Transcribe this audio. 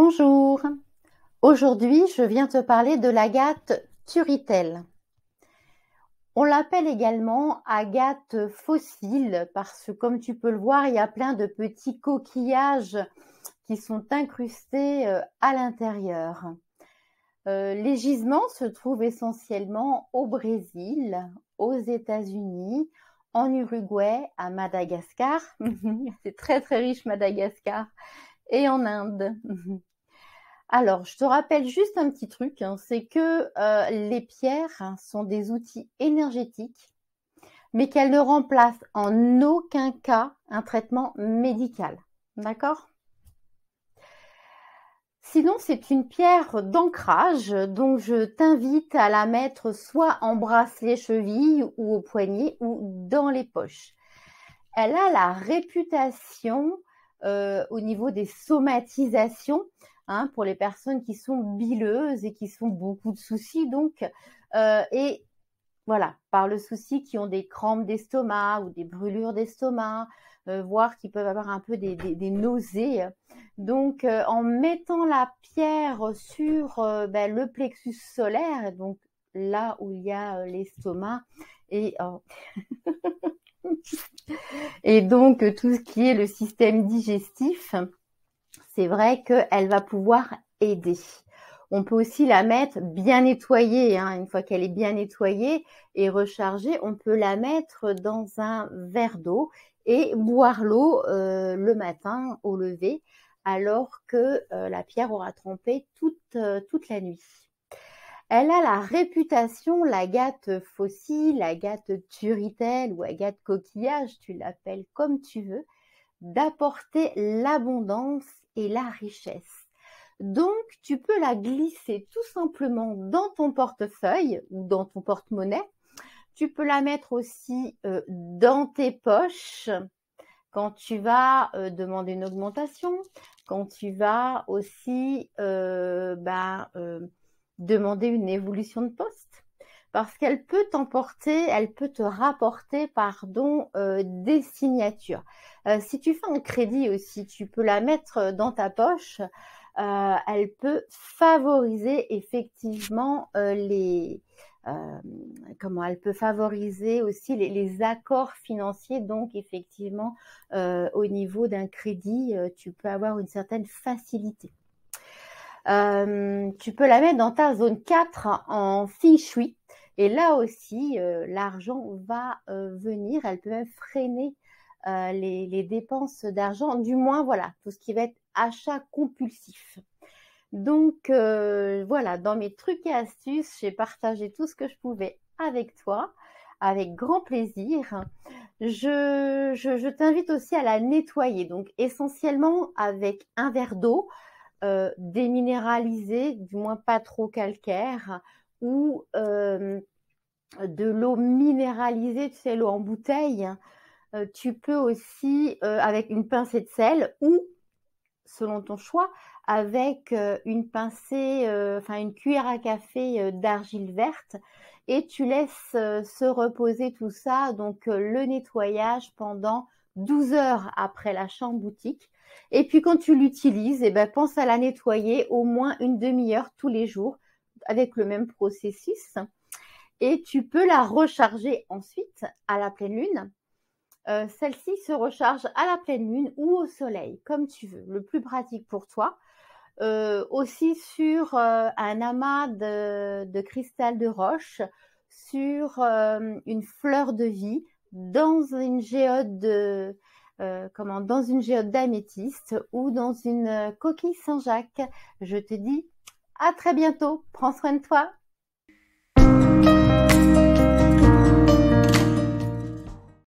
Bonjour, aujourd'hui je viens te parler de l'agate Turritelle. On l'appelle également agate fossile parce que comme tu peux le voir, il y a plein de petits coquillages qui sont incrustés à l'intérieur. Les gisements se trouvent essentiellement au Brésil, aux États-Unis, en Uruguay, à Madagascar, c'est très très riche Madagascar, et en Inde. Alors, je te rappelle juste un petit truc, c'est que les pierres sont des outils énergétiques, mais qu'elles ne remplacent en aucun cas un traitement médical. D'accord? Sinon, c'est une pierre d'ancrage, donc je t'invite à la mettre soit en bracelet cheville ou au poignet ou dans les poches. Elle a la réputation au niveau des somatisations, pour les personnes qui sont bileuses et qui sont beaucoup de soucis, donc, et voilà, par le souci qui ont des crampes d'estomac ou des brûlures d'estomac, voire qui peuvent avoir un peu des nausées. Donc, en mettant la pierre sur le plexus solaire, donc là où il y a l'estomac, et donc tout ce qui est le système digestif, c'est vrai qu'elle va pouvoir aider. On peut aussi la mettre bien nettoyée, une fois qu'elle est bien nettoyée et rechargée, on peut la mettre dans un verre d'eau et boire l'eau le matin au lever, alors que la pierre aura trempé toute la nuit. Elle a la réputation, l'agate fossile, l'agate turritelle ou agate coquillage, tu l'appelles comme tu veux, d'apporter l'abondance et la richesse. Donc, tu peux la glisser tout simplement dans ton portefeuille ou dans ton porte-monnaie. Tu peux la mettre aussi dans tes poches quand tu vas demander une augmentation, quand tu vas aussi demander une évolution de poste, parce qu'elle peut t'emporter, elle peut te rapporter, des signatures. Si tu fais un crédit aussi, tu peux la mettre dans ta poche. Elle peut favoriser effectivement elle peut favoriser aussi les accords financiers. Donc effectivement, au niveau d'un crédit, tu peux avoir une certaine facilité. Tu peux la mettre dans ta zone 4 en feng shui. Et là aussi, l'argent va venir. Elle peut même freiner les dépenses d'argent. Du moins, voilà, tout ce qui va être achat compulsif. Donc, voilà, dans mes trucs et astuces, j'ai partagé tout ce que je pouvais avec toi, avec grand plaisir. Je t'invite aussi à la nettoyer. Donc, essentiellement avec un verre d'eau, déminéralisée, du moins pas trop calcaire, ou de l'eau minéralisée, tu sais, l'eau en bouteille. Tu peux aussi, avec une pincée de sel ou, selon ton choix, avec une pincée, une cuillère à café d'argile verte, et tu laisses se reposer tout ça, donc le nettoyage pendant 12 heures après l'achat en boutique. Et puis quand tu l'utilises, pense à la nettoyer au moins une demi-heure tous les jours avec le même processus. Et tu peux la recharger ensuite à la pleine lune. Celle-ci se recharge à la pleine lune ou au soleil, comme tu veux, le plus pratique pour toi. Aussi sur un amas de cristal de roche, sur une fleur de vie, dans une géode d'améthyste ou dans une coquille Saint-Jacques. Je te dis à très bientôt. Prends soin de toi.